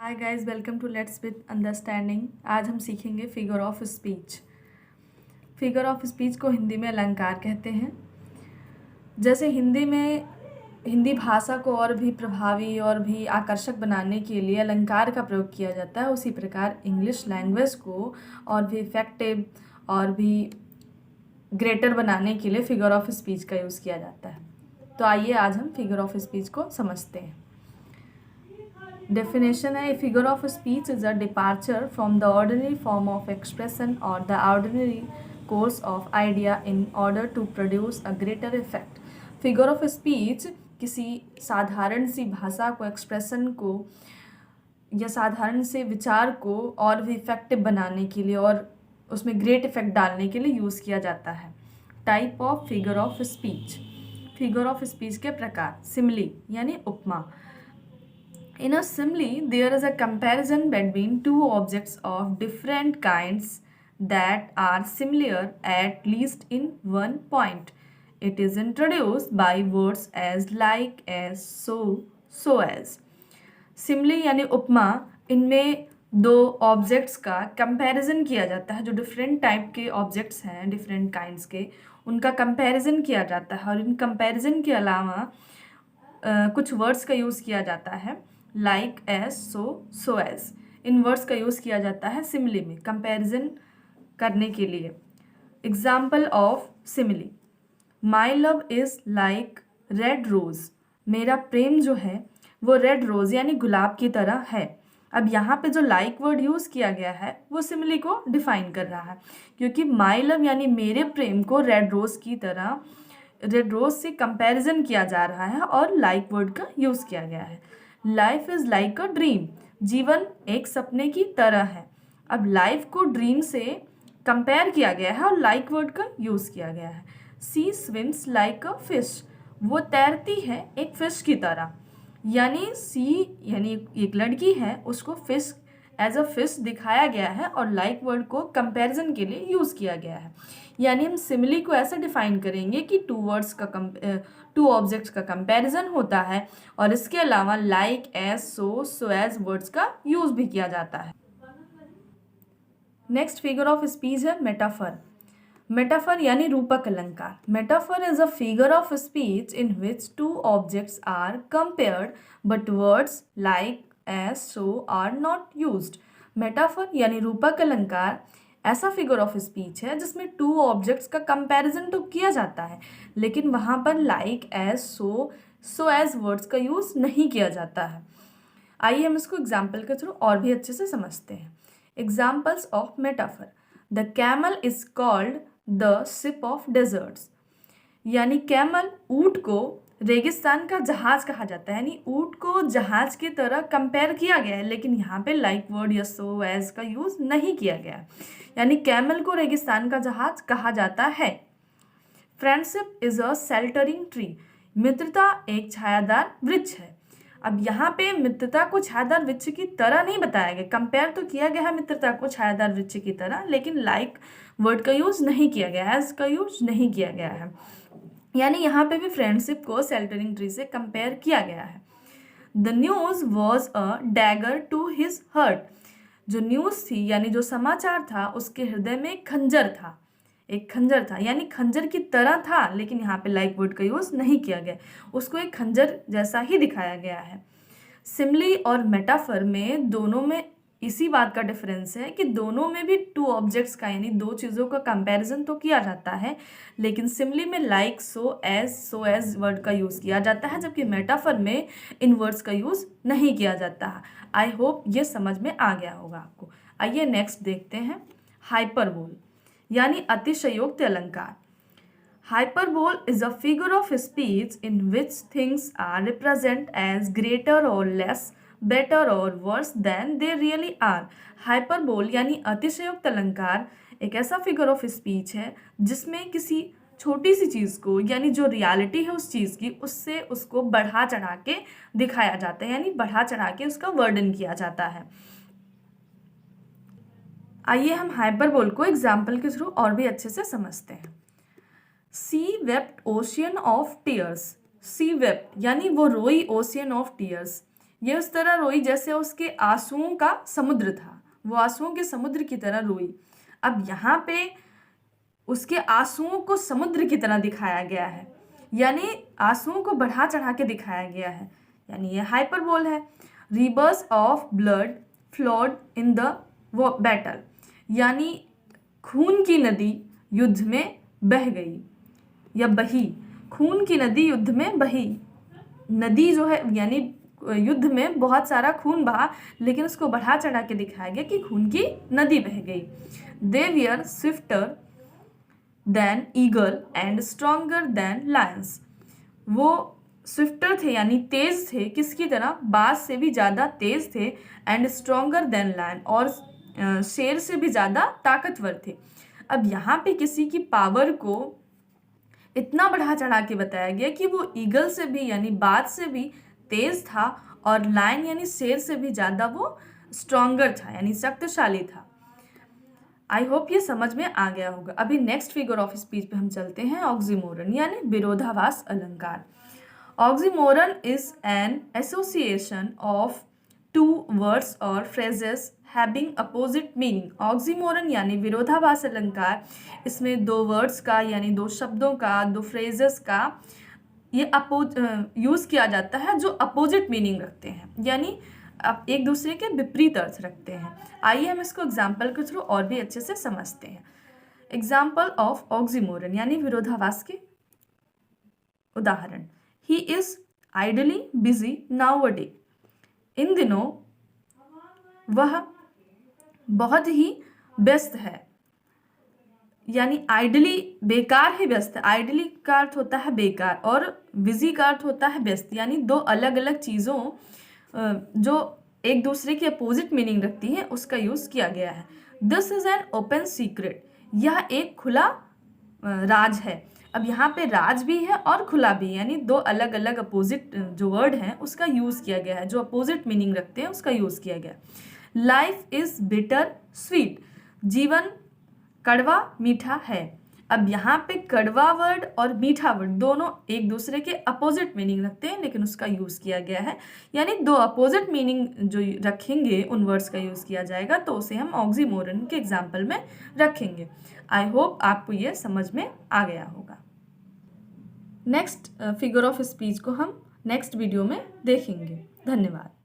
Hi guys, welcome to let's with understanding. आज हम सीखेंगे figure of speech. Figure of speech को हिंदी में अलंकार कहते हैं। जैसे हिंदी भाषा को और भी प्रभावी और भी आकर्षक बनाने के लिए अलंकार का प्रयोग किया जाता है, उसी प्रकार इंग्लिश लैंग्वेज को और भी इफेक्टिव और भी ग्रेटर बनाने के लिए फिगर ऑफ स्पीच का यूज़ किया जाता है। तो आइए आज हम फिगर ऑफ स्पीच को समझते हैं। Definition है, a figure of speech is a departure from the ordinary form of expression or the ordinary course of idea in order to produce a greater effect. Figure of speech किसी साधारण सी भाषा को, expression को या साधारण से विचार को और भी इफेक्टिव बनाने के लिए और उसमें ग्रेट इफेक्ट डालने के लिए यूज़ किया जाता है। Type of figure of speech. Figure of speech के प्रकार। सिमिली यानी उपमा। In a simile, there is a comparison between two objects of different kinds that are similar at least in one point. It is introduced by words as like, as, so as. Simile यानी उपमा, इनमें दो objects का comparison किया जाता है। जो different type के objects हैं, डिफरेंट काइंड्स के, उनका कंपैरिजन किया जाता है और इन कंपैरिजन के अलावा कुछ वर्ड्स का यूज़ किया जाता है, लाइक, एज, सो एज। इन वर्ड्स का यूज़ किया जाता है सिमिली में कंपैरिजन करने के लिए। Example of simile, my love is like red rose. मेरा प्रेम जो है वो रेड रोज़ यानी गुलाब की तरह है। अब यहाँ पे जो लाइक वर्ड यूज़ किया गया है वो सिमिली को डिफाइन कर रहा है, क्योंकि माई लव यानी मेरे प्रेम को रेड रोज़ से कंपैरिजन किया जा रहा है और लाइक वर्ड का यूज़ किया गया है। Life is like a dream. जीवन एक सपने की तरह है। अब लाइफ को ड्रीम से कंपेयर किया गया है और लाइक वर्ड का यूज़ किया गया है। सी स्विम्स लाइक अ फिश। वो तैरती है एक फिश की तरह। यानी एक लड़की है, उसको फिश एज अ फिश दिखाया गया है और लाइक वर्ड को कंपैरिजन के लिए यूज़ किया गया है। यानी हम सिमिली को ऐसे डिफाइन करेंगे कि टू ऑब्जेक्ट्स का कंपैरिजन होता है और इसके अलावा like, as, so as words का यूज़ भी किया जाता है। नेक्स्ट फिगर ऑफ स्पीच है मेटाफर। मेटाफर यानी रूपक अलंकार। Metaphor is a figure of speech in which two objects are compared but words like, as, so are not used. Metaphor यानी रूपक अलंकार ऐसा फिगर ऑफ स्पीच है जिसमें टू ऑब्जेक्ट्स का कंपैरिजन तो किया जाता है, लेकिन वहाँ पर like, as, so as words का यूज़ नहीं किया जाता है। आइए हम इसको एग्जाम्पल के थ्रू और भी अच्छे से समझते हैं। Examples of metaphor. The camel is called the ship of desserts. यानी कैमल, ऊँट को रेगिस्तान का जहाज कहा जाता है। यानी ऊँट को जहाज की तरह कंपेयर किया गया है, लेकिन यहाँ पे लाइक वर्ड या सो एज का यूज़ नहीं किया गया। यानी कैमल को रेगिस्तान का जहाज कहा जाता है। Friendship is a sheltering tree. मित्रता एक छायादार वृक्ष है। अब यहाँ पे मित्रता को छायादार वृक्ष की तरह नहीं बताया गया, कंपेयर तो किया गया है मित्रता को छायादार वृक्ष की तरह, लेकिन लाइक वर्ड का यूज़ नहीं किया गया, एज का यूज नहीं किया गया है। यानी यहाँ पे भी फ्रेंडशिप को शेल्टरिंग ट्री से कंपेयर किया गया है। The news was a dagger to his heart. जो न्यूज़ थी यानी जो समाचार था, उसके हृदय में एक खंजर था। यानी खंजर की तरह था, लेकिन यहाँ पे लाइक वर्ड का यूज़ नहीं किया गया, उसको एक खंजर जैसा ही दिखाया गया है। सिमिली और मेटाफर में दोनों में इसी बात का डिफरेंस है कि दोनों में भी टू ऑब्जेक्ट्स का यानी दो चीज़ों का कंपैरिजन तो किया जाता है, लेकिन सिमिली में लाइक, सो एज वर्ड का यूज़ किया जाता है, जबकि मेटाफर में इन वर्ड्स का यूज़ नहीं किया जाता है। आई होप ये समझ में आ गया होगा आपको। आइए नेक्स्ट देखते हैं हाइपरबोल यानी अतिशयोक्ति अलंकार। Hyperbole is a figure of speech in which things are represented as greater or less, better or worse than they really are. Hyperbole यानी अतिशयोक्त अलंकार एक ऐसा फिगर ऑफ स्पीच है जिसमें किसी छोटी सी चीज़ को यानी जो रियलिटी है उस चीज़ की, उससे उसको बढ़ा चढ़ा के दिखाया जाता है, यानी बढ़ा चढ़ा के उसका वर्णन किया जाता है। आइए हम हाइपरबोल को एग्जाम्पल के थ्रू और भी अच्छे से समझते हैं। She wept ocean of tears. She wept यानी वो रोई ओशियन ऑफ टीयर्स। ये उस तरह रोई जैसे उसके आंसुओं का समुद्र था, वो आंसुओं के समुद्र की तरह रोई। अब यहाँ पे उसके आंसुओं को समुद्र की तरह दिखाया गया है, यानी आंसुओं को बढ़ा चढ़ा के दिखाया गया है, यानी ये हाइपरबोल है। Reverse of blood flowed in the battle, यानी खून की नदी युद्ध में बह गई या बही। खून की नदी युद्ध में बही, नदी जो है यानी युद्ध में बहुत सारा खून बहा, लेकिन उसको बढ़ा चढ़ा के दिखाया गया कि खून की नदी बह गई। They wear swifter than eagle and stronger than Lions, वो स्विफ्टर थे यानी तेज थे, किसकी तरह, बाज से भी ज़्यादा तेज थे, एंड स्ट्रॉन्गर देन लायन, और शेर से भी ज़्यादा ताकतवर थे। अब यहाँ पे किसी की पावर को इतना बढ़ा चढ़ा के बताया गया कि वो ईगल से भी यानी बाज से भी तेज था, और लायन यानी शेर से भी ज़्यादा वो स्ट्रॉन्गर था यानी शक्तिशाली था। आई होप ये समझ में आ गया होगा। अभी नेक्स्ट फिगर ऑफ स्पीच पे हम चलते हैं, ऑक्सीमोरन यानी विरोधाभास अलंकार। Oxymoron is an association of two words or phrases having opposite meaning. Oxymoron यानी विरोधाभास अलंकार, इसमें दो वर्ड्स का यानी दो शब्दों का, दो फ्रेजेस का ये यूज़ किया जाता है जो अपोजिट मीनिंग रखते हैं, यानी अब एक दूसरे के विपरीत अर्थ रखते हैं। आइए हम इसको एग्जाम्पल के थ्रू और भी अच्छे से समझते हैं। एग्जाम्पल ऑफ ऑक्सीमोरन यानी विरोधाभास के उदाहरण, ही इज आइडली बिजी नाउअडे, इन दिनों वह बहुत ही व्यस्त है, यानी आइडली बेकार ही व्यस्त है। आइडली का अर्थ होता है बेकार और बिजी का अर्थ होता है व्यस्त, यानी दो अलग अलग चीज़ों जो एक दूसरे की अपोजिट मीनिंग रखती हैं उसका यूज़ किया गया है। This is an open secret, यह एक खुला राज है। अब यहाँ पे राज भी है और खुला भी, यानी दो अलग अलग अपोजिट जो वर्ड हैं उसका यूज़ किया गया है, जो अपोजिट मीनिंग रखते हैं उसका यूज़ किया गया। लाइफ इज बिटर स्वीट, जीवन कड़वा मीठा है। अब यहाँ पे कड़वा वर्ड और मीठा वर्ड दोनों एक दूसरे के अपोजिट मीनिंग रखते हैं, लेकिन उसका यूज़ किया गया है, यानी दो अपोजिट मीनिंग जो रखेंगे उन वर्ड्स का यूज़ किया जाएगा, तो उसे हम ऑक्सीमोरन के एग्जाम्पल में रखेंगे। आई होप आपको ये समझ में आ गया होगा। नेक्स्ट फिगर ऑफ स्पीच को हम नेक्स्ट वीडियो में देखेंगे। धन्यवाद।